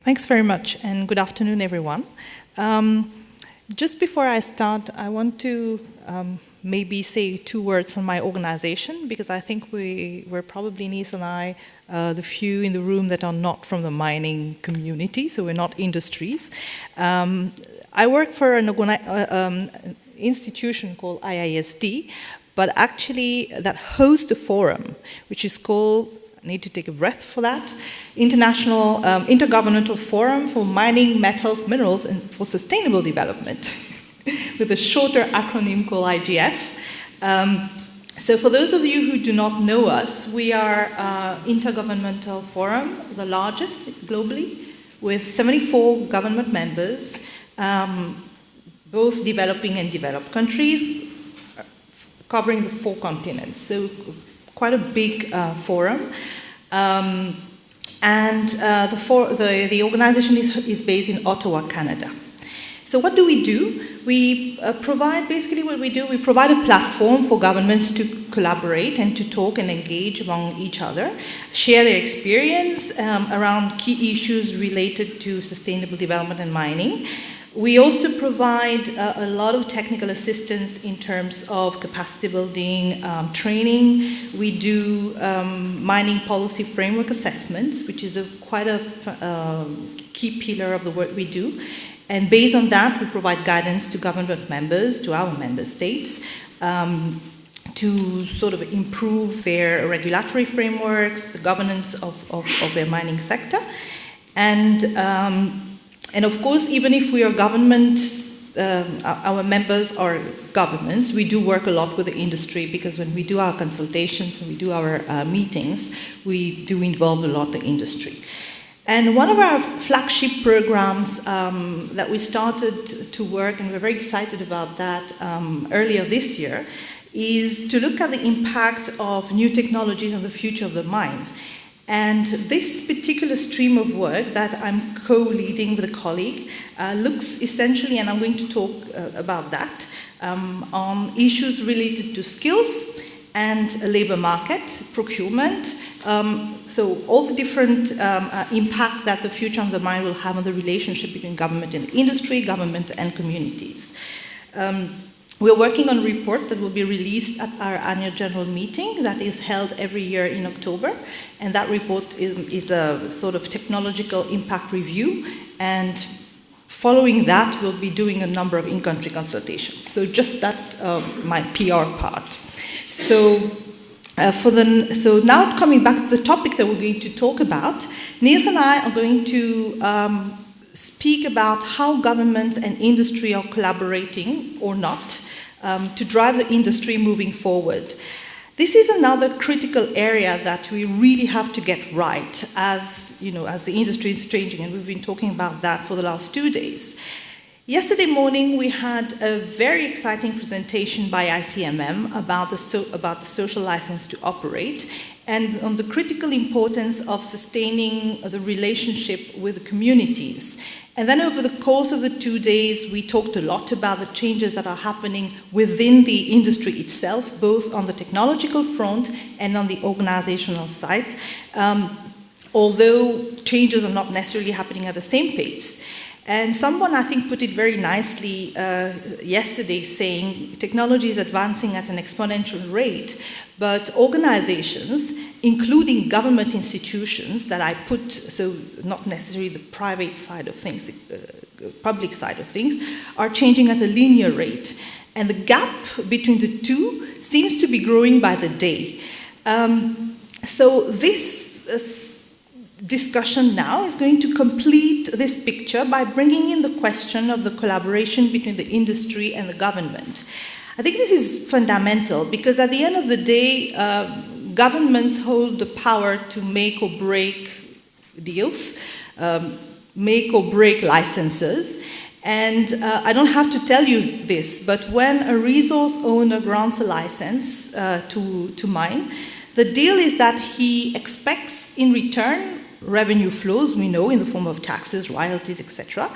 Thanks very much, and good afternoon, everyone. Just before I start, I want to maybe say 2 words on my organization, because I think we're probably, Nils and I, the few in the room that are not from the mining community, so we're not industries. I work for an institution called ISDA, but actually that hosts a forum, which is called, I need to take a breath for that, International Intergovernmental Forum for Mining, Metals, Minerals, and for Sustainable Development, with a shorter acronym called IGF. So for those of you who do not know us, we are Intergovernmental Forum, the largest globally, with 74 government members, both developing and developed countries, covering the 4 continents. So quite a big forum. The organization is based in Ottawa, Canada. So what do? We provide, basically what we do, we provide a platform for governments to collaborate and to talk and engage among each other, share their experience around key issues related to sustainable development and mining. We also provide a lot of technical assistance in terms of capacity building, training. We do mining policy framework assessments, which is quite a key pillar of the work we do. And based on that, we provide guidance to government members, to our member states, to sort of improve their regulatory frameworks, the governance of their mining sector. And of course, even if we are government, our members are governments, we do work a lot with the industry, because when we do our consultations and we do our meetings, we do involve a lot the industry. And one of our flagship programs that we started to work, and we're very excited about that earlier this year, is to look at the impact of new technologies on the future of the mine. And this particular stream of work that I'm co-leading with a colleague looks essentially, and I'm going to talk about that, on issues related to skills and a labor market, procurement, so all the different impact that the future of the mine will have on the relationship between government and industry, government and communities. We're working on a report that will be released at our annual general meeting that is held every year in October. And that report is a sort of technological impact review. And following that, we'll be doing a number of in-country consultations. So just that, my PR part. So now coming back to the topic that we're going to talk about, Nils and I are going to speak about how governments and industry are collaborating or not to drive the industry moving forward. This is another critical area that we really have to get right as the industry is changing, and we've been talking about that for the last 2 days. Yesterday morning, we had a very exciting presentation by ICMM about the social license to operate and on the critical importance of sustaining the relationship with the communities. And then over the course of the 2 days, we talked a lot about the changes that are happening within the industry itself, both on the technological front and on the organizational side, although changes are not necessarily happening at the same pace. And someone, I think, put it very nicely yesterday, saying technology is advancing at an exponential rate, but organizations, including government institutions that I put, so not necessarily the private side of things, the public side of things, are changing at a linear rate. And the gap between the two seems to be growing by the day. So this discussion now is going to complete this picture by bringing in the question of the collaboration between the industry and the government. I think this is fundamental because at the end of the day, governments hold the power to make or break deals, make or break licenses. And I don't have to tell you this, but when a resource owner grants a license to mine, the deal is that he expects in return revenue flows, we know, in the form of taxes, royalties, etc.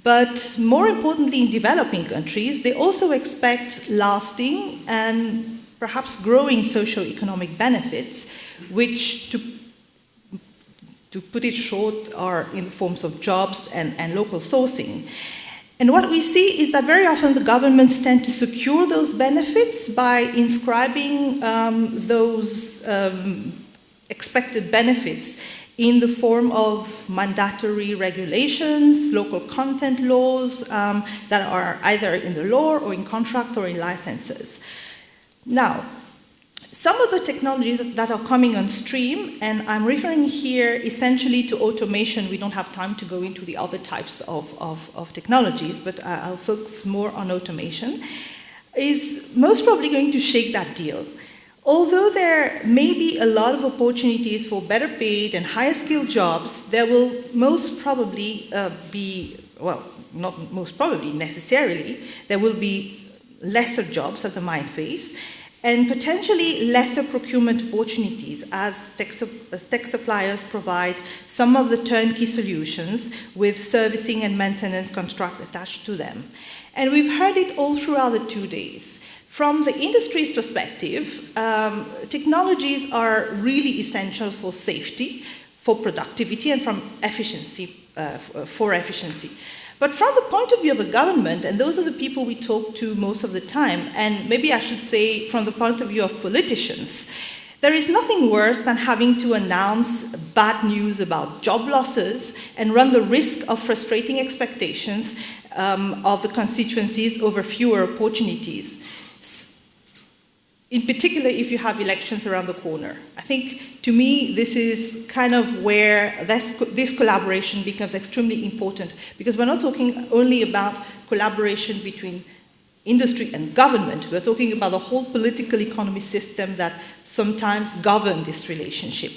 But more importantly, in developing countries, they also expect lasting and perhaps growing socio-economic benefits, which to put it short, are in the forms of jobs and local sourcing. And what we see is that very often the governments tend to secure those benefits by inscribing those expected benefits in the form of mandatory regulations, local content laws that are either in the law or in contracts or in licenses. Now, some of the technologies that are coming on stream, and I'm referring here essentially to automation. We don't have time to go into the other types of technologies, but I'll focus more on automation, is most probably going to shake that deal. Although there may be a lot of opportunities for better paid and higher skilled jobs, there will most probably not most probably necessarily, there will be lesser jobs that the mine face, and potentially lesser procurement opportunities as tech suppliers provide some of the turnkey solutions with servicing and maintenance contract attached to them. And we've heard it all throughout the 2 days. From the industry's perspective, technologies are really essential for safety, for productivity, and from efficiency, for efficiency. But from the point of view of a government, and those are the people we talk to most of the time, and maybe I should say from the point of view of politicians, there is nothing worse than having to announce bad news about job losses and run the risk of frustrating expectations of the constituencies over fewer opportunities. In particular, if you have elections around the corner. I think, to me, this is kind of where this collaboration becomes extremely important, because we're not talking only about collaboration between industry and government. We're talking about the whole political economy system that sometimes govern this relationship.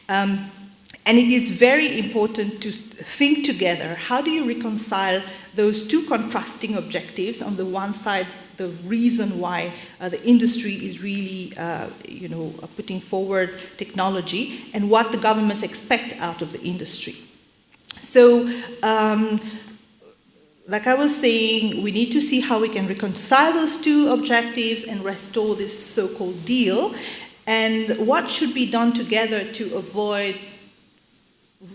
And it is very important to think together, how do you reconcile those two contrasting objectives? On the one side, the reason why the industry is really, putting forward technology, and what the government expect out of the industry. So, like I was saying, we need to see how we can reconcile those two objectives and restore this so-called deal, and what should be done together to avoid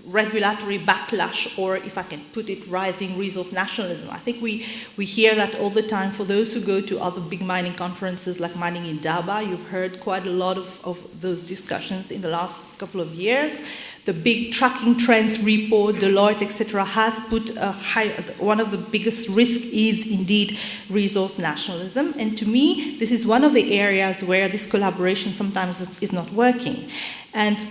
regulatory backlash, or if I can put it, rising resource nationalism. I think we hear that all the time. For those who go to other big mining conferences like Mining in Durban, you've heard quite a lot of those discussions in the last couple of years. The big tracking trends report, Deloitte, etc., has put one of the biggest risks is indeed resource nationalism. And to me, this is one of the areas where this collaboration sometimes is not working. And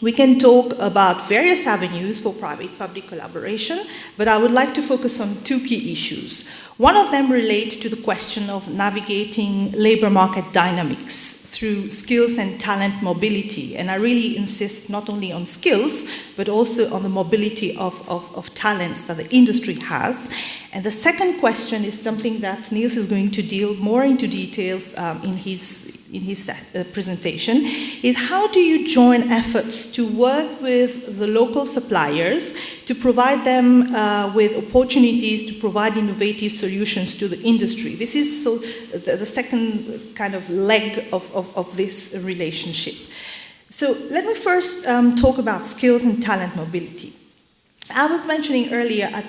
we can talk about various avenues for private-public collaboration, but I would like to focus on two key issues. One of them relates to the question of navigating labor market dynamics through skills and talent mobility. And I really insist not only on skills, but also on the mobility of talents that the industry has. And the second question is something that Nils is going to deal more into details in his presentation, is how do you join efforts to work with the local suppliers to provide them with opportunities to provide innovative solutions to the industry. This is so the second kind of leg of this relationship. So let me first talk about skills and talent mobility. I was mentioning earlier at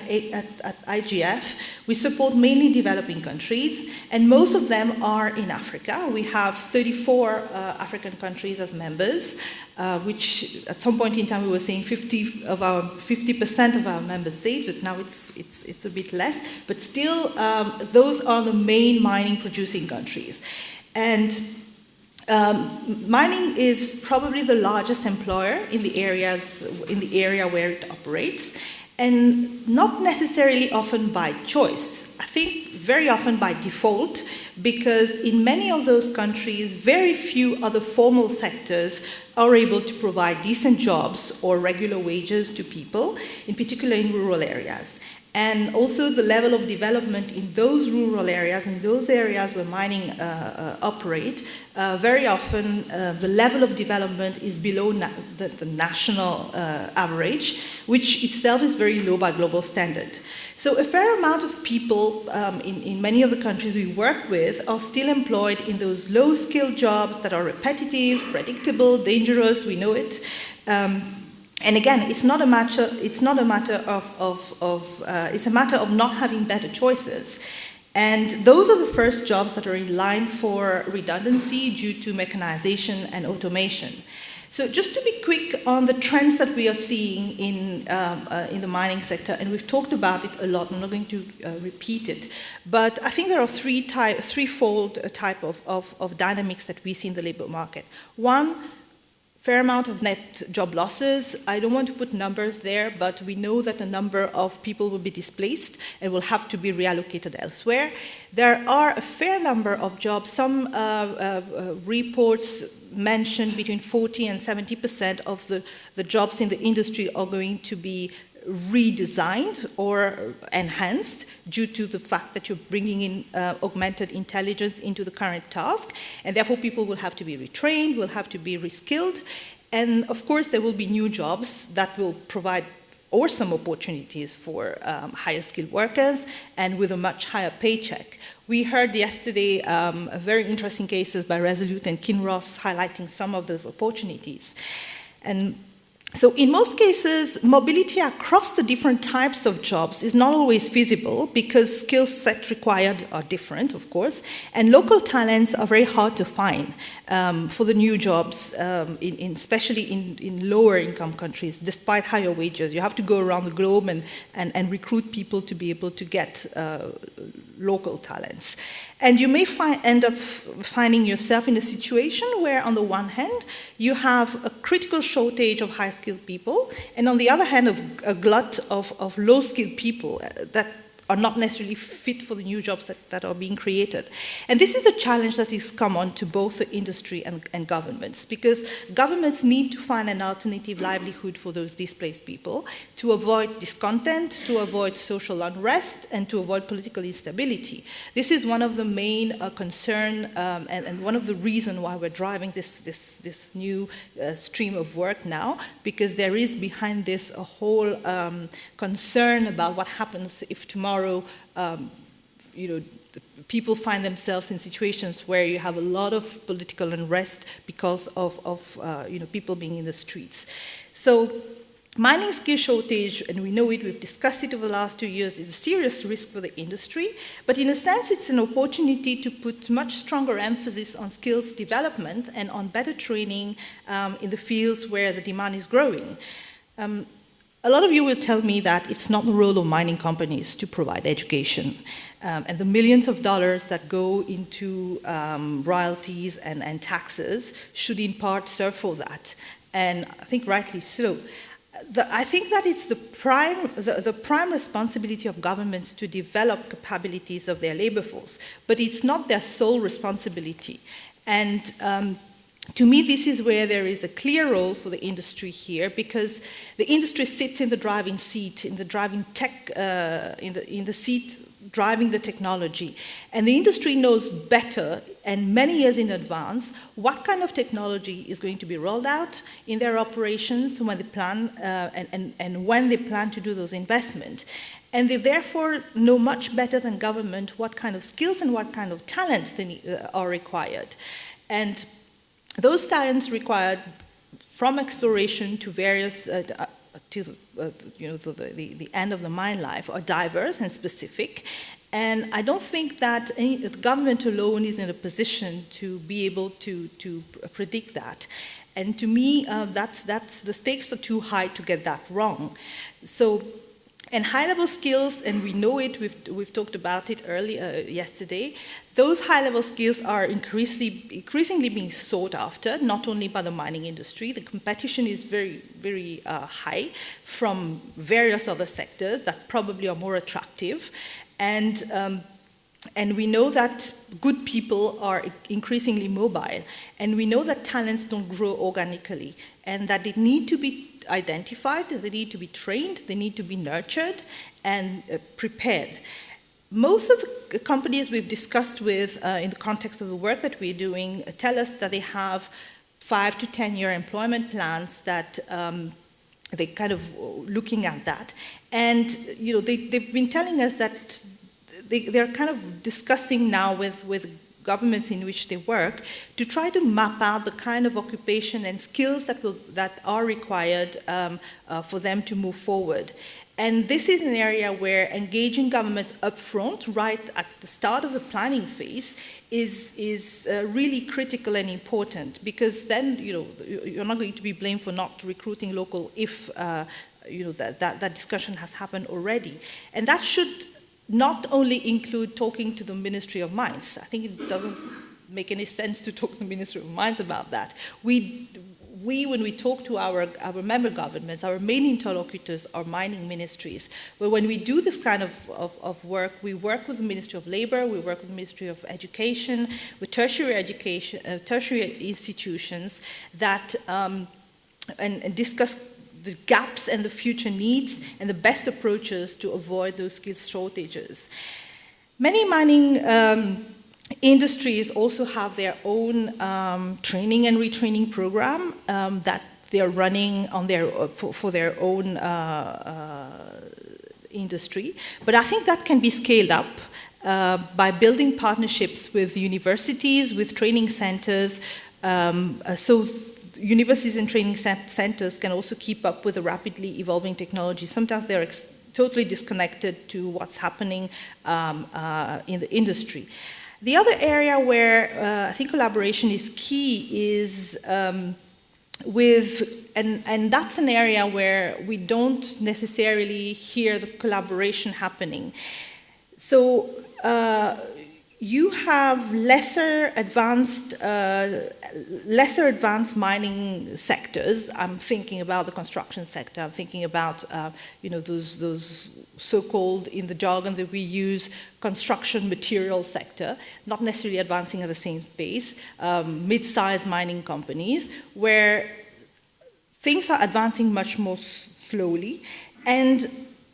IGF, we support mainly developing countries, and most of them are in Africa. We have 34 African countries as members, which at some point in time we were saying 50% of our member states, but now it's a bit less. But still, those are the main mining producing countries. And mining is probably the largest employer in the area where it operates, and not necessarily often by choice. I think very often by default, because in many of those countries, very few other formal sectors are able to provide decent jobs or regular wages to people, in particular in rural areas. And also the level of development in those rural areas, in those areas where mining operate, very often the level of development is below the national average, which itself is very low by global standard. So a fair amount of people in many of the countries we work with are still employed in those low-skilled jobs that are repetitive, predictable, dangerous, we know it. And again, it's not a matter. It's not a matter it's a matter of not having better choices. And those are the first jobs that are in line for redundancy due to mechanization and automation. So just to be quick on the trends that we are seeing in the mining sector, and we've talked about it a lot, I'm not going to repeat it, but I think there are threefold type of dynamics that we see in the labor market. One, fair amount of net job losses. I don't want to put numbers there, but we know that a number of people will be displaced and will have to be reallocated elsewhere. There are a fair number of jobs. Some reports mention between 40 and 70% of the jobs in the industry are going to be redesigned or enhanced due to the fact that you're bringing in augmented intelligence into the current task, and therefore people will have to be retrained, will have to be reskilled, and of course there will be new jobs that will provide awesome opportunities for higher skilled workers and with a much higher paycheck. We heard yesterday very interesting cases by Resolute and Kinross highlighting some of those opportunities. And so in most cases, mobility across the different types of jobs is not always feasible because skill sets required are different, of course, and local talents are very hard to find for the new jobs, especially in lower income countries, despite higher wages. You have to go around the globe and recruit people to be able to get local talents. And you may end up finding yourself in a situation where, on the one hand, you have a critical shortage of high-skilled people, and on the other hand, a glut of low-skilled people that are not necessarily fit for the new jobs that are being created. And this is a challenge that is common to both the industry and governments, because governments need to find an alternative livelihood for those displaced people to avoid discontent, to avoid social unrest, and to avoid political instability. This is one of the main concern and one of the reasons why we're driving this new stream of work now, because there is behind this a whole concern about what happens if tomorrow people find themselves in situations where you have a lot of political unrest because of people being in the streets. So mining skill shortage, and we know it, we've discussed it over the last 2 years, is a serious risk for the industry, but in a sense it's an opportunity to put much stronger emphasis on skills development and on better training in the fields where the demand is growing. A lot of you will tell me that it's not the role of mining companies to provide education. And the millions of dollars that go into royalties and taxes should in part serve for that. And I think rightly so. I think that it's the prime responsibility of governments to develop capabilities of their labor force, but it's not their sole responsibility. And to me, this is where there is a clear role for the industry here, because the industry sits in the driving seat, in the driving tech, in the seat driving the technology. And the industry knows better and many years in advance what kind of technology is going to be rolled out in their operations when they plan and when they plan to do those investments. And they therefore know much better than government what kind of skills and what kind of talents are required. And those talents required from exploration to various, the end of the mine life are diverse and specific. And I don't think that the government alone is in a position to be able to predict that. And to me, that's the stakes are too high to get that wrong. So, and high-level skills, and we know it, we've talked about it earlier yesterday, those high-level skills are increasingly being sought after, not only by the mining industry. The competition is very, very high from various other sectors that probably are more attractive. And we know that good people are increasingly mobile. And we know that talents don't grow organically, and that they need to be identified, they need to be trained, they need to be nurtured and prepared. Most of the companies we've discussed with in the context of the work that we're doing tell us that they have 5 to 10 year employment plans that they're kind of looking at that. And they've been telling us that they're kind of discussing now with governments in which they work, to try to map out the kind of occupation and skills that are required for them to move forward. And this is an area where engaging governments upfront, right at the start of the planning phase, is really critical and important, because then you're not going to be blamed for not recruiting local if that discussion has happened already. And that should not only include talking to the Ministry of Mines. I think it doesn't make any sense to talk to the Ministry of Mines about that. When we talk to our member governments, our main interlocutors are mining ministries. But when we do this kind of work, we work with the Ministry of Labor, we work with the Ministry of Education, with tertiary institutions that and discuss the gaps and the future needs and the best approaches to avoid those skills shortages. Many mining industries also have their own training and retraining program that they are running on for their own industry. But I think that can be scaled up by building partnerships with universities, with training centers, so universities and training centers can also keep up with the rapidly evolving technology. Sometimes they're totally disconnected to what's happening in the industry. The other area where I think collaboration is key is and that's an area where we don't necessarily hear the collaboration happening. So you have lesser advanced mining sectors. I'm thinking about the construction sector. I'm thinking about those so-called, in the jargon that we use, construction material sector, not necessarily advancing at the same pace. Mid-sized mining companies where things are advancing much more slowly, and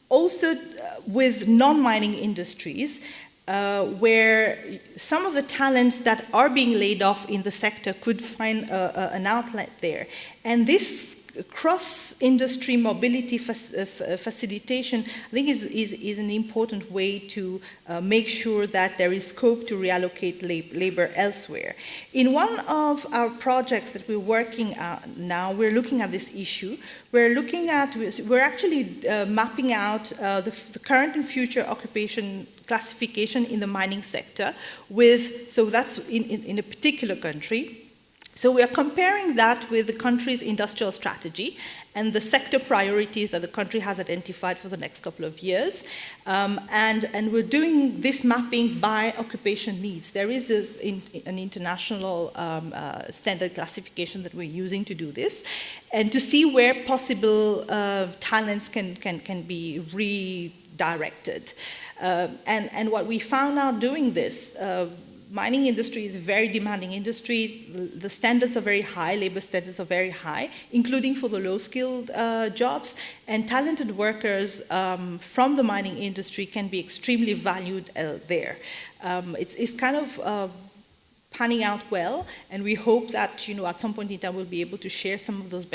also with non-mining industries. Where some of the talents that are being laid off in the sector could find an outlet there. And this cross-industry mobility facilitation, I think, is an important way to make sure that there is scope to reallocate labor elsewhere. In one of our projects that we're working at now, we're looking at this issue. We're actually mapping out the current and future occupation classification in the mining sector so that's in a particular country. So we are comparing that with the country's industrial strategy and the sector priorities that the country has identified for the next couple of years. And we're doing this mapping by occupation needs. There is an international standard classification that we're using to do this, and to see where possible talents can be redirected. And what we found out doing this, mining industry is a very demanding industry. The standards are very high, labor standards are very high, including for the low-skilled jobs. And talented workers from the mining industry can be extremely valued there. It's kind of panning out well, and we hope that at some point in time we'll be able to share some of those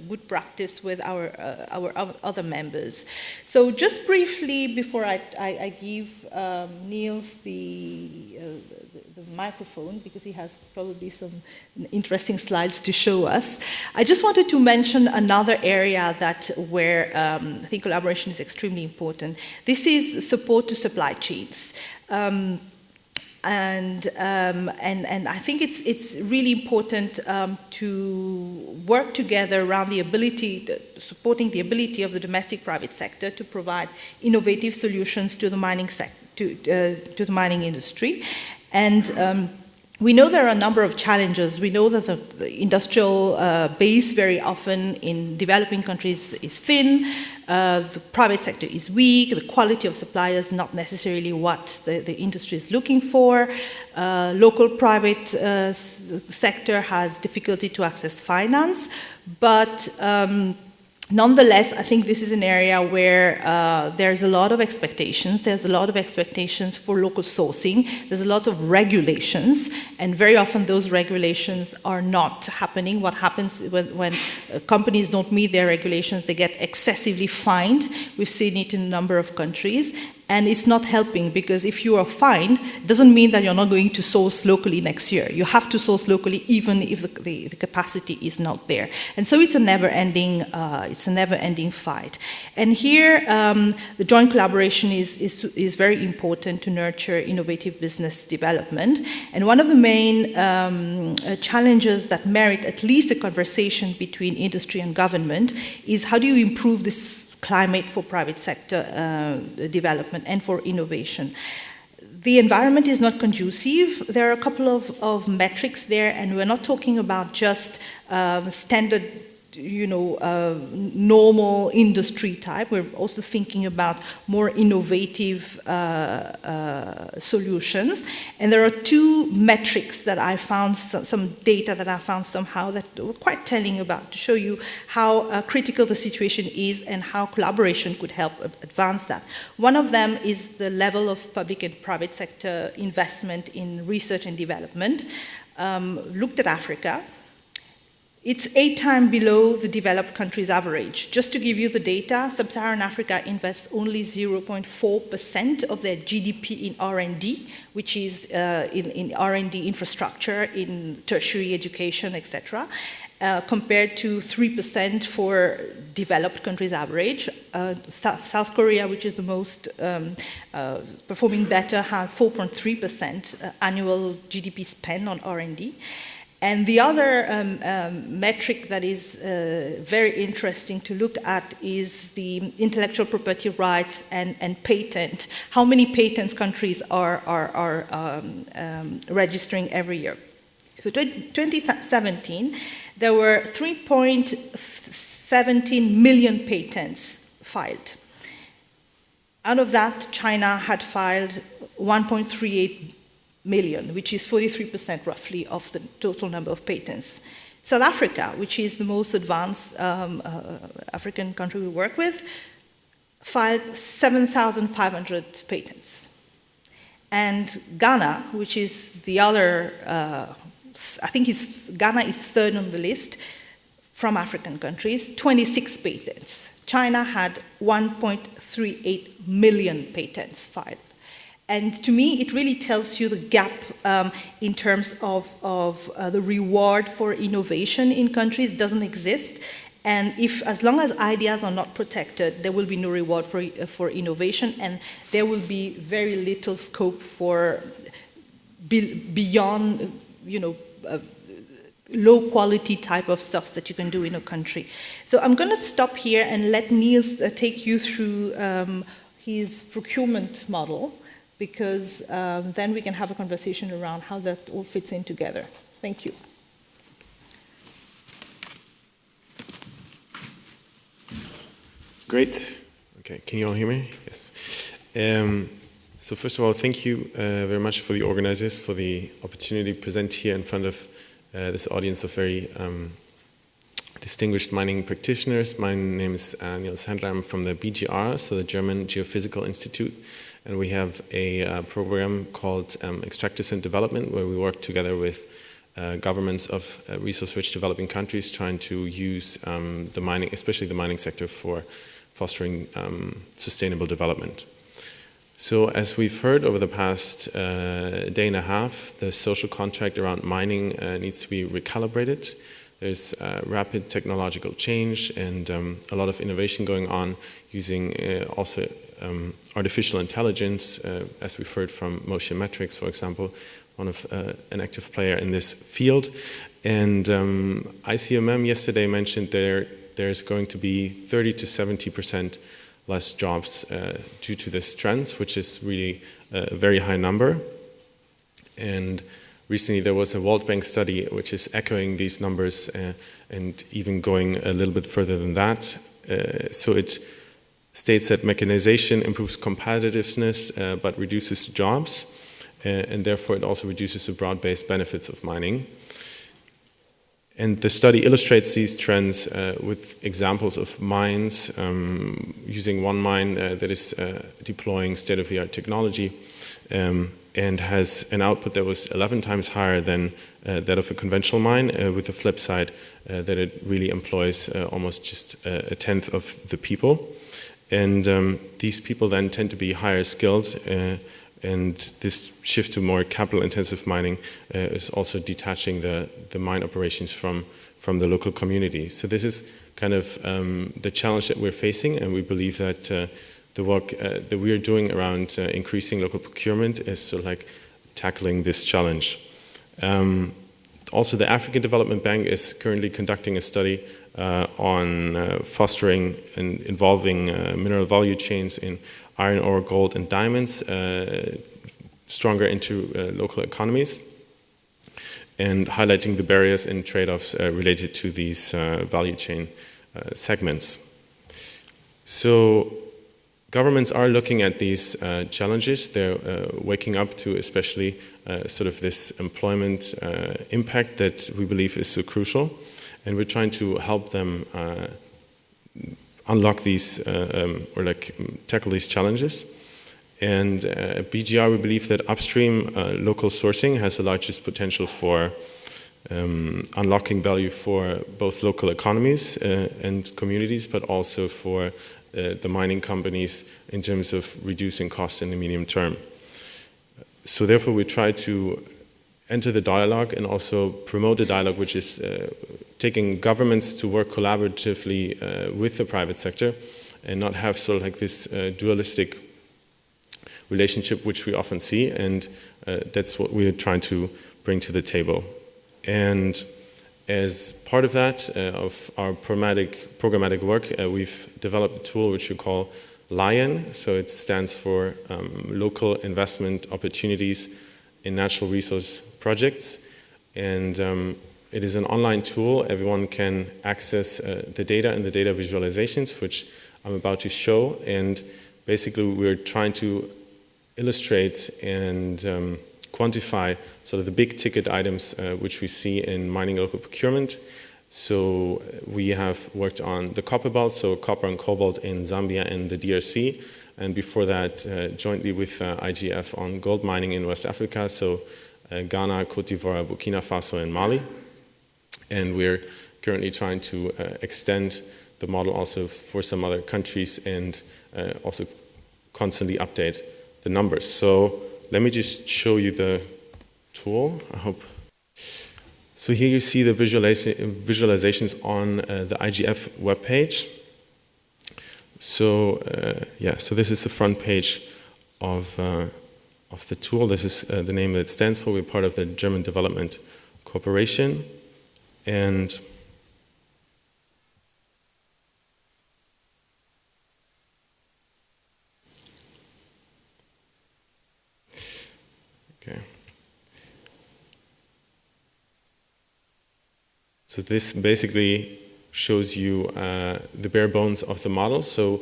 good practice with our other members. So just briefly before I give Nils the microphone, because he has probably some interesting slides to show us, I just wanted to mention another area where I think collaboration is extremely important. This is support to supply chains. And I think it's really important to work together around supporting the ability of the domestic private sector to provide innovative solutions to the mining to the mining industry. And we know there are a number of challenges. We know that the industrial base very often in developing countries is thin, the private sector is weak, the quality of suppliers not necessarily what the industry is looking for, local private sector has difficulty to access finance, but nonetheless, I think this is an area where there's a lot of expectations. There's a lot of expectations for local sourcing. There's a lot of regulations, and very often those regulations are not happening. What happens when companies don't meet their regulations, they get excessively fined. We've seen it in a number of countries. And it's not helping, because if you are fined, it doesn't mean that you're not going to source locally next year. You have to source locally even if the capacity is not there. And so it's a never-ending fight. And here, the joint collaboration is very important to nurture innovative business development. And one of the main challenges that merit at least a conversation between industry and government is how do you improve this climate for private sector development and for innovation. The environment is not conducive. There are a couple of metrics there, and we're not talking about just standard, normal industry type. We're also thinking about more innovative solutions. And there are two metrics that I found, some data that I found somehow that were quite telling about, to show you how critical the situation is and how collaboration could help advance that. One of them is the level of public and private sector investment in research and development. Looked at Africa. It's 8 times below the developed countries' average. Just to give you the data, Sub-Saharan Africa invests only 0.4% of their GDP in R&D, which is in R&D infrastructure, in tertiary education, etc., compared to 3% for developed countries' average. South Korea, which is the most performing better, has 4.3% annual GDP spend on R&D. And the other metric that is very interesting to look at is the intellectual property rights and patent. How many patents countries are registering every year? So 2017, there were 3.17 million patents filed. Out of that, China had filed 1.38 million, which is 43% roughly of the total number of patents. South Africa, which is the most advanced African country we work with, filed 7,500 patents. And Ghana, which is the other, Ghana is third on the list from African countries, 26 patents. China had 1.38 million patents filed. And to me, it really tells you the gap in terms of the reward for innovation in countries doesn't exist. And as long as ideas are not protected, there will be no reward for innovation, and there will be very little scope for beyond, low quality type of stuff that you can do in a country. So I'm going to stop here and let Nils take you through his procurement model, because then we can have a conversation around how that all fits in together. Thank you. Great. Okay, can you all hear me? Yes. So first of all, thank you very much for the organizers for the opportunity to present here in front of this audience of very distinguished mining practitioners. My name is Nils Handler. I'm from the BGR, so the German Geophysical Institute. And we have a program called Extractors in Development, where we work together with governments of resource-rich developing countries, trying to use the mining, especially the mining sector, for fostering sustainable development. So as we've heard over the past day and a half, the social contract around mining needs to be recalibrated. There's rapid technological change and a lot of innovation going on using also artificial intelligence, as we've heard from Motion Metrics, for example, one of an active player in this field. And ICMM yesterday mentioned there's going to be 30 to 70% less jobs due to this trend, which is really a very high number. And recently there was a World Bank study which is echoing these numbers and even going a little bit further than that. So it states that mechanization improves competitiveness but reduces jobs, and therefore it also reduces the broad-based benefits of mining. And the study illustrates these trends with examples of mines, using one mine that is deploying state-of-the-art technology and has an output that was 11 times higher than that of a conventional mine, with the flip side that it really employs almost just a tenth of the people. And these people then tend to be higher skilled, and this shift to more capital-intensive mining is also detaching the mine operations from the local community. So this is kind of the challenge that we're facing, and we believe that the work that we are doing around increasing local procurement is sort of like tackling this challenge. Also, the African Development Bank is currently conducting a study on fostering and involving mineral value chains in iron ore, gold, and diamonds stronger into local economies, and highlighting the barriers and trade-offs related to these value chain segments. So governments are looking at these challenges. They're waking up to especially sort of this employment impact that we believe is so crucial. And we're trying to help them unlock these or like tackle these challenges. And at BGR, we believe that upstream local sourcing has the largest potential for unlocking value for both local economies and communities, but also for the mining companies in terms of reducing costs in the medium term. So therefore, we try to enter the dialogue and also promote a dialogue which is taking governments to work collaboratively with the private sector and not have sort of like this dualistic relationship which we often see, and that's what we're trying to bring to the table. And as part of that, of our programmatic work, we've developed a tool which we call LION. So it stands for Local Investment Opportunities in Natural Resource Projects. And it is an online tool. Everyone can access the data and the data visualizations, which I'm about to show. And basically, we're trying to illustrate and quantify sort of the big ticket items which we see in mining local procurement. So we have worked on the copper belt, so copper and cobalt in Zambia and the DRC, and before that jointly with IGF on gold mining in West Africa, so Ghana, Cote d'Ivoire, Burkina Faso, and Mali. And we're currently trying to extend the model also for some other countries and also constantly update the numbers. So let me just show you the tool, I hope. So here you see the visualizations on the IGF webpage. So yeah, so this is the front page of the tool. This is the name that it stands for. We're part of the German Development Corporation. And okay. So this basically shows you the bare bones of the model. So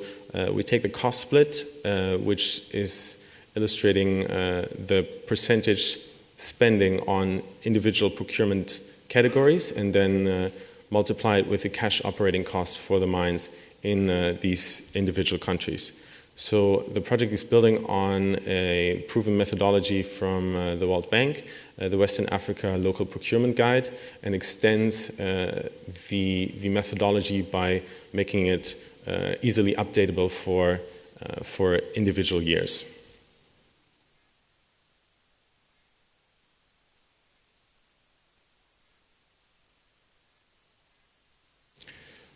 we take the cost split, which is illustrating the percentage spending on individual procurement categories, and then multiply it with the cash operating costs for the mines in these individual countries. So the project is building on a proven methodology from the World Bank, the Western Africa Local Procurement Guide, and extends the methodology by making it easily updatable for individual years.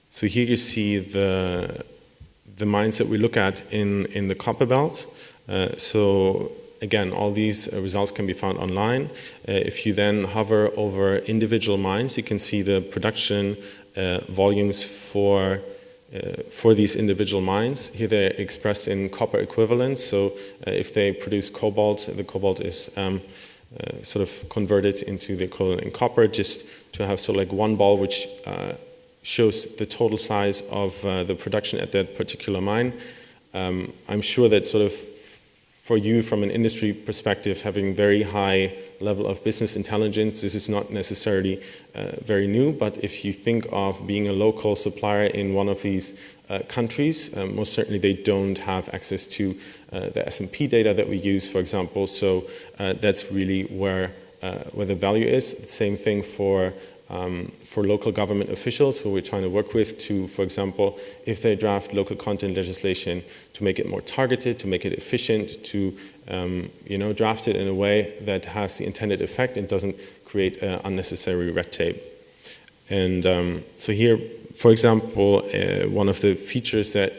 So here you see the mines that we look at in the copper belt. So again, all these results can be found online. If you then hover over individual mines, you can see the production volumes for these individual mines. Here they're expressed in copper equivalents. So if they produce cobalt, the cobalt is sort of converted into the equivalent in copper, just to have sort of like one ball which shows the total size of the production at that particular mine. I'm sure that sort of for you from an industry perspective, having very high level of business intelligence, this is not necessarily very new, but if you think of being a local supplier in one of these countries, most certainly they don't have access to the S&P data that we use, for example, so that's really where the value is. Same thing for for local government officials who we're trying to work with to, for example, if they draft local content legislation, to make it more targeted, to make it efficient, to draft it in a way that has the intended effect and doesn't create unnecessary red tape. And so here, for example, one of the features that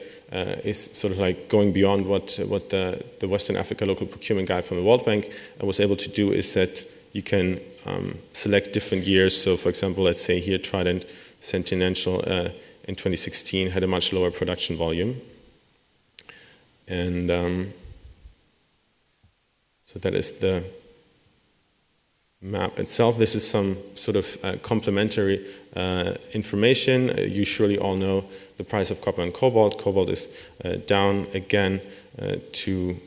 is sort of like going beyond what the Western Africa Local Procurement Guide from the World Bank was able to do is that you can select different years. So for example, let's say here Trident Centennial in 2016 had a much lower production volume. And so that is the map itself. This is some sort of complementary information. You surely all know the price of copper and cobalt. Cobalt is down again to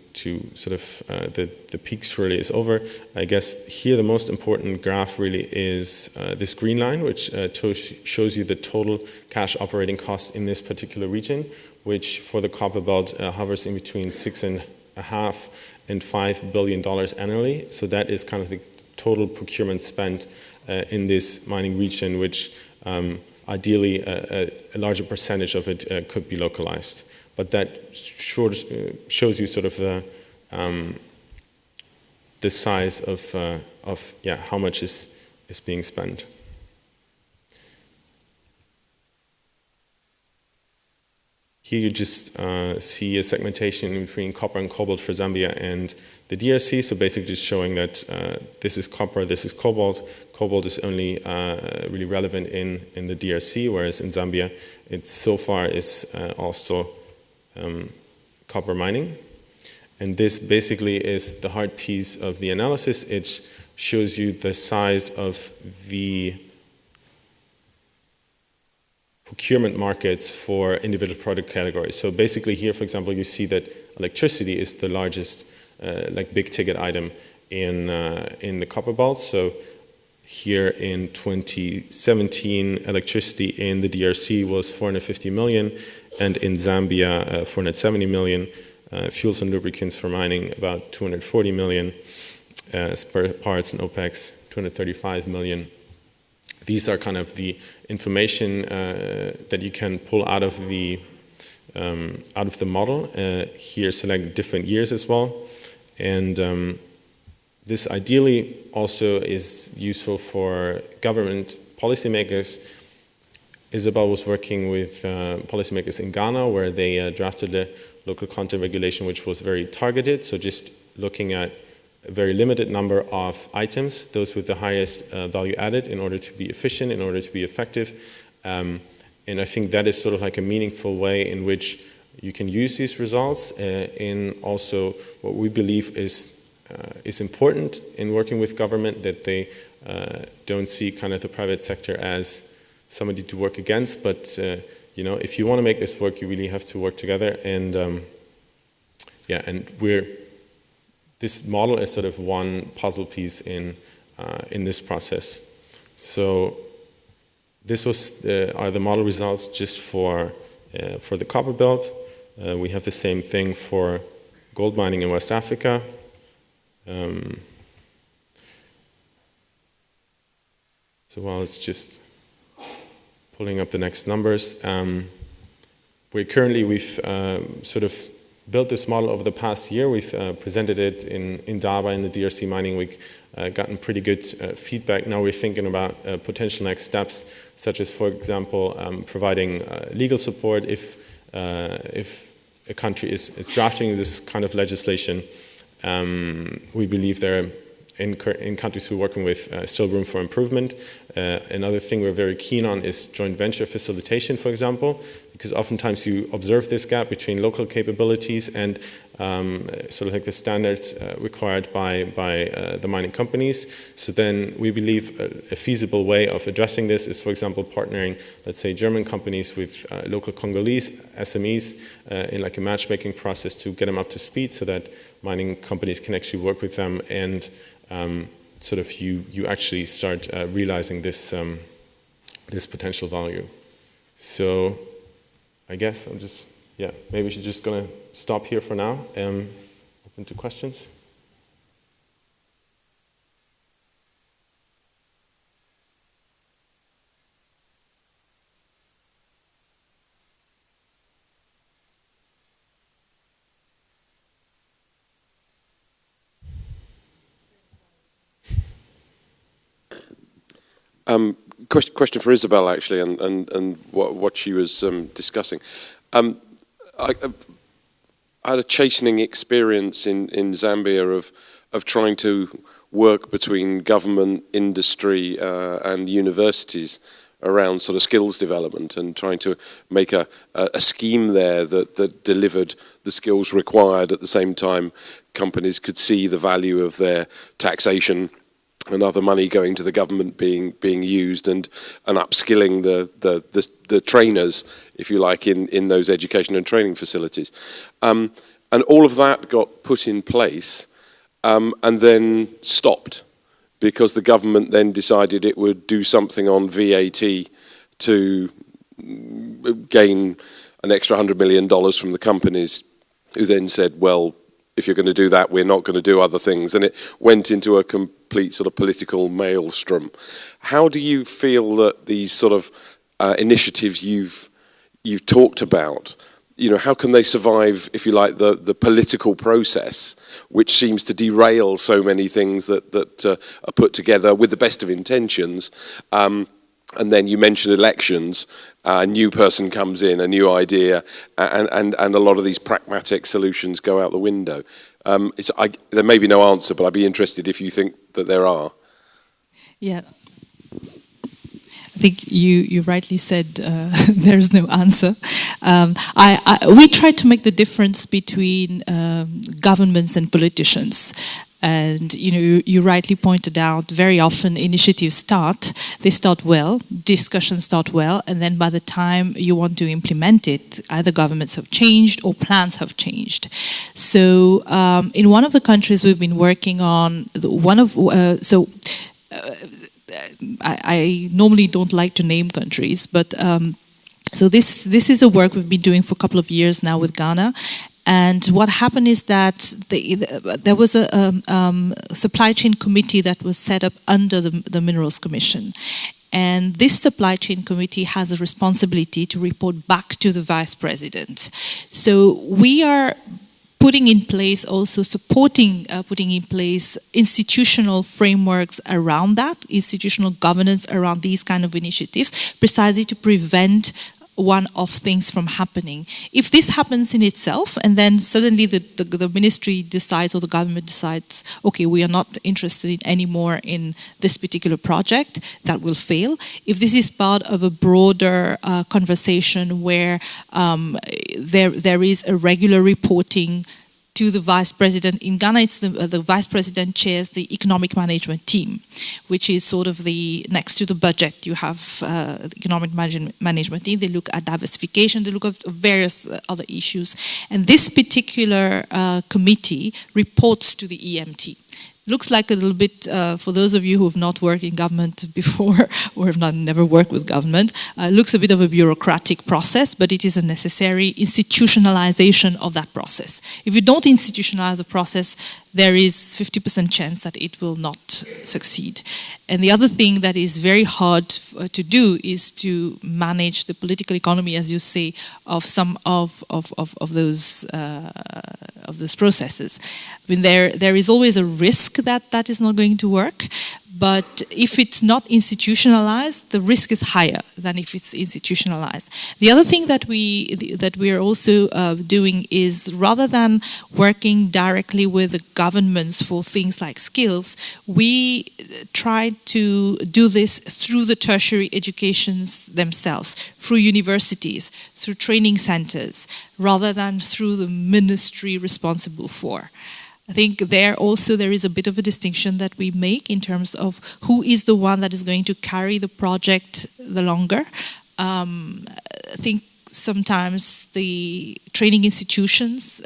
sort of the peak surely is over. I guess here the most important graph really is this green line, which shows you the total cash operating cost in this particular region, which for the copper belt hovers in between $6.5 and $5 billion annually. So that is kind of the total procurement spent in this mining region, which ideally a larger percentage of it could be localized. But that shows you sort of the size of how much is being spent. Here you just see a segmentation between copper and cobalt for Zambia and the DRC. So basically just showing that this is copper, this is cobalt. Cobalt is only really relevant in the DRC, whereas in Zambia it so far is also copper mining. And this basically is the hard piece of the analysis. It shows you the size of the procurement markets for individual product categories. So basically here, for example, you see that electricity is the largest big ticket item in the copper belt. So here in 2017, electricity in the DRC was 450 million, and in Zambia, 470 million. Fuels and lubricants for mining, about 240 million. Spare parts and OPEX, 235 million. These are kind of the information that you can pull out of the model. Here, select different years as well, and this ideally also is useful for government policymakers. Isabelle was working with policymakers in Ghana, where they drafted a local content regulation which was very targeted, so just looking at a very limited number of items, those with the highest value added, in order to be efficient, in order to be effective. And I think that is sort of like a meaningful way in which you can use these results in also what we believe is important in working with government, that they don't see kind of the private sector as somebody to work against, but if you want to make this work, you really have to work together. And this model is sort of one puzzle piece in this process. So this are the model results just for the copper belt. We have the same thing for gold mining in West Africa. So while it's just pulling up the next numbers, we've sort of built this model over the past year. We've presented it in Daba in the DRC Mining Week, gotten pretty good feedback. Now we're thinking about potential next steps, such as, for example, providing legal support if a country is drafting this kind of legislation. We believe there are, in countries we're working with, still room for improvement. Another thing we're very keen on is joint venture facilitation, for example, because oftentimes you observe this gap between local capabilities and sort of like the standards required by the mining companies. So then we believe a feasible way of addressing this is, for example, partnering, let's say, German companies with local Congolese SMEs in like a matchmaking process to get them up to speed, so that mining companies can actually work with them, and sort of you actually start realizing this this potential value. So I guess I'm just, maybe we're just gonna stop here for now. Open to questions. Question for Isabelle, actually, and what she was discussing. I had a chastening experience in Zambia of trying to work between government, industry, and universities around sort of skills development, and trying to make a scheme there that delivered the skills required at the same time companies could see the value of their taxation and other money going to the government being used, and upskilling the trainers, if you like, in those education and training facilities. And all of that got put in place and then stopped, because the government then decided it would do something on VAT to gain an extra $100 million from the companies, who then said, well, if you're going to do that, we're not going to do other things. And it went into a complete sort of political maelstrom. How do you feel that these sort of initiatives you've talked about, how can they survive, if you like, the political process, which seems to derail so many things that are put together with the best of intentions? And then you mentioned elections, a new person comes in, a new idea, and a lot of these pragmatic solutions go out the window. There may be no answer, but I'd be interested if you think that there are. Yeah. I think you rightly said there's no answer. We try to make the difference between governments and politicians. And you rightly pointed out, very often initiatives start well, discussions start well, and then by the time you want to implement it, either governments have changed or plans have changed. So in one of the countries we've been working on, I normally don't like to name countries, but so this is a work we've been doing for a couple of years now with Ghana. And what happened is that there was a supply chain committee that was set up under the Minerals Commission. And this supply chain committee has a responsibility to report back to the vice president. So we are putting in place, also supporting putting in place institutional frameworks around that, institutional governance around these kind of initiatives, precisely to prevent one-off things from happening. If this happens in itself, and then suddenly the ministry decides, or the government decides, okay, we are not interested anymore in this particular project, that will fail. If this is part of a broader conversation where there is a regular reporting to the vice president. In Ghana, it's the vice president chairs the economic management team, which is sort of the next to the budget. You have the economic management team. They look at diversification. They look at various other issues. And this particular committee reports to the EMT. Looks like a little bit, for those of you who have not worked in government before or have never worked with government, looks a bit of a bureaucratic process, but it is a necessary institutionalization of that process. If you don't institutionalize the process, there is 50% chance that it will not succeed. And the other thing that is very hard to do is to manage the political economy, as you say, of some of those processes. I mean, there is always a risk that is not going to work. But if it's not institutionalized, the risk is higher than if it's institutionalized. The other thing that we are also doing is, rather than working directly with the governments for things like skills, we try to do this through the tertiary educations themselves, through universities, through training centers, rather than through the ministry responsible for. I think there is a bit of a distinction that we make in terms of who is the one that is going to carry the project the longer. I think sometimes the training institutions,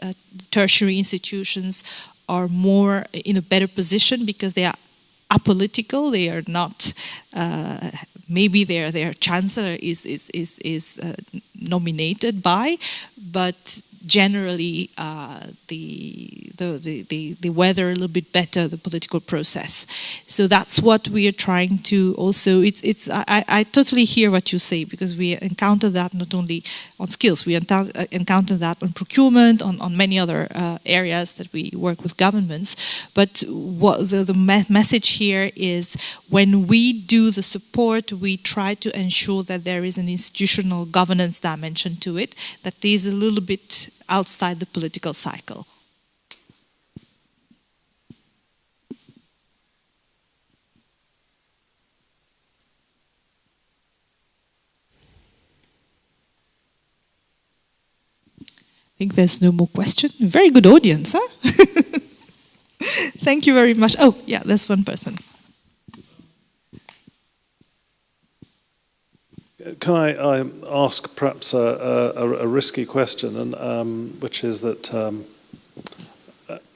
tertiary institutions, are more in a better position because they are apolitical. They are not. Maybe their chancellor is nominated by, but generally the the weather a little bit better, the political process. So that's what we are trying to also. I totally hear what you say, because we encounter that not only on skills, we encounter that on procurement, on many other areas that we work with governments. But what the message here is, when we do the support, we try to ensure that there is an institutional governance dimension to it, that is a little bit outside the political cycle. I think there's no more question. Very good audience, huh? Thank you very much. Oh, yeah, there's one person. Can I ask perhaps a risky question, and which is that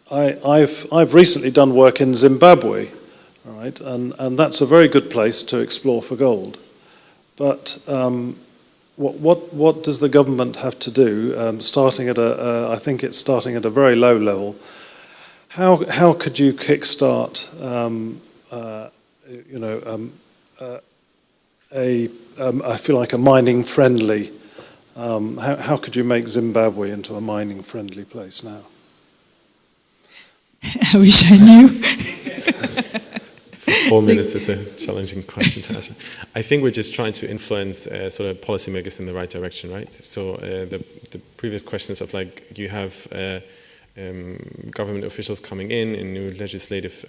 I've recently done work in Zimbabwe, all right, and that's a very good place to explore for gold. But what does the government have to do? Starting at I think it's starting at a very low level. How could you kickstart I feel like a mining-friendly. How could you make Zimbabwe into a mining-friendly place now? I wish I knew. 4 minutes is a challenging question to answer. I think we're just trying to influence sort of policymakers in the right direction, right? So the previous questions of, like, you have government officials coming in new legislative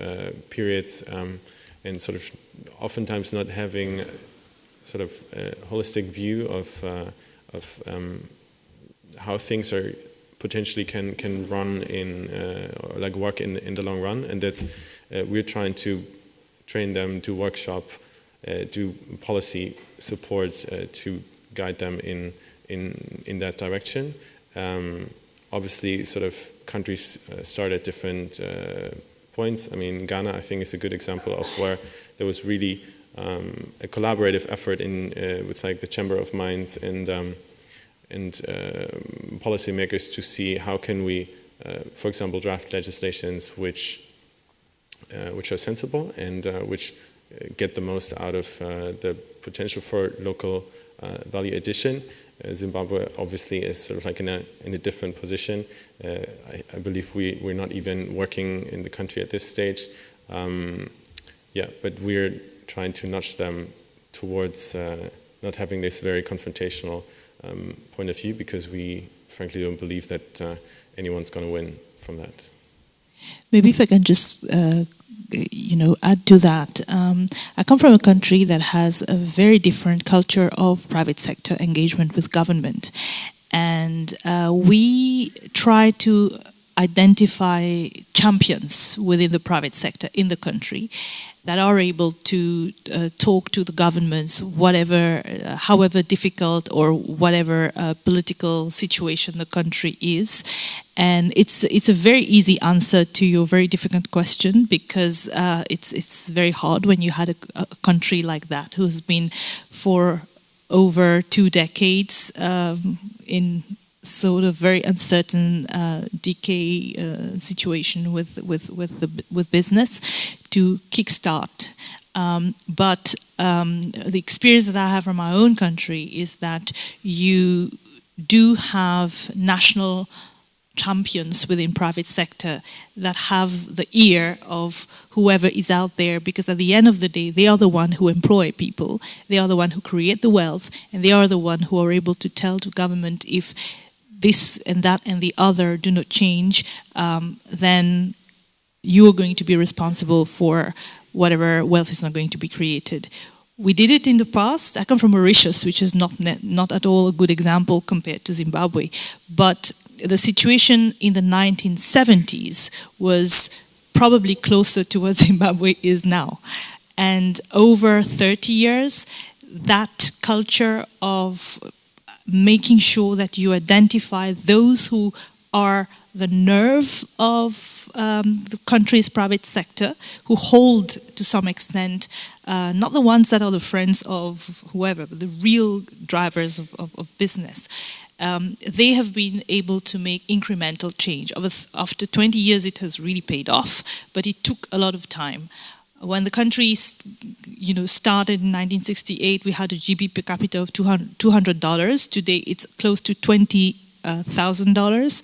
periods, and sort of oftentimes not having sort of a holistic view of how things are potentially can run in or like work in the long run, and that's we're trying to train them, do workshop, do policy supports to guide them in that direction. Obviously, sort of countries start at different points. I mean, Ghana, I think, is a good example of where there was really a collaborative effort with like the Chamber of Mines and policymakers to see how can we, for example, draft legislations which are sensible and which get the most out of the potential for local value addition. Zimbabwe obviously is sort of like in a different position. I believe we're not even working in the country at this stage. But we're trying to nudge them towards not having this very confrontational point of view, because we frankly don't believe that anyone's going to win from that. Maybe if I can just add to that. I come from a country that has a very different culture of private sector engagement with government, and we try to identify champions within the private sector in the country that are able to talk to the governments, however difficult or whatever political situation the country is. And it's a very easy answer to your very difficult question, because it's very hard when you had a country like that who's been for over 2 decades in sort of very uncertain decay situation with business to kickstart. But the experience that I have from my own country is that you do have national champions within private sector that have the ear of whoever is out there, because at the end of the day, they are the one who employ people, they are the one who create the wealth, and they are the one who are able to tell to government, if this and that and the other do not change, then you are going to be responsible for whatever wealth is not going to be created. We did it in the past. I come from Mauritius, which is not at all a good example compared to Zimbabwe. But the situation in the 1970s was probably closer to what Zimbabwe is now. And over 30 years, that culture of making sure that you identify those who are the nerve of the country's private sector, who hold, to some extent, not the ones that are the friends of whoever, but the real drivers of business. They have been able to make incremental change. After 20 years, it has really paid off, but it took a lot of time. When the country, started in 1968, we had a GDP per capita of $200. Today, it's close to $20,000,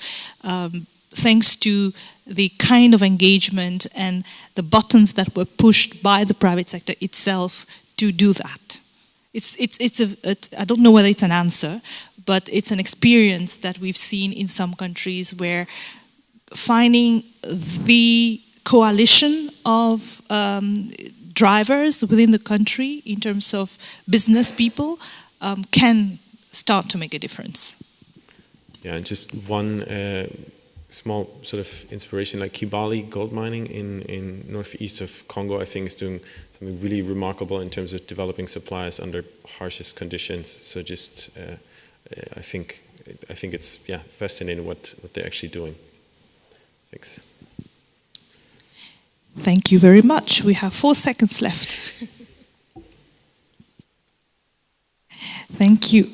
thanks to the kind of engagement and the buttons that were pushed by the private sector itself to do that. I don't know whether it's an answer, but it's an experience that we've seen in some countries where finding the coalition of drivers within the country in terms of business people can start to make a difference. Yeah, and just one small sort of inspiration, like Kibali gold mining in northeast of Congo, I think is doing something really remarkable in terms of developing supplies under harshest conditions. So just, I think it's fascinating what they're actually doing. Thanks. Thank you very much. We have 4 seconds left. Thank you.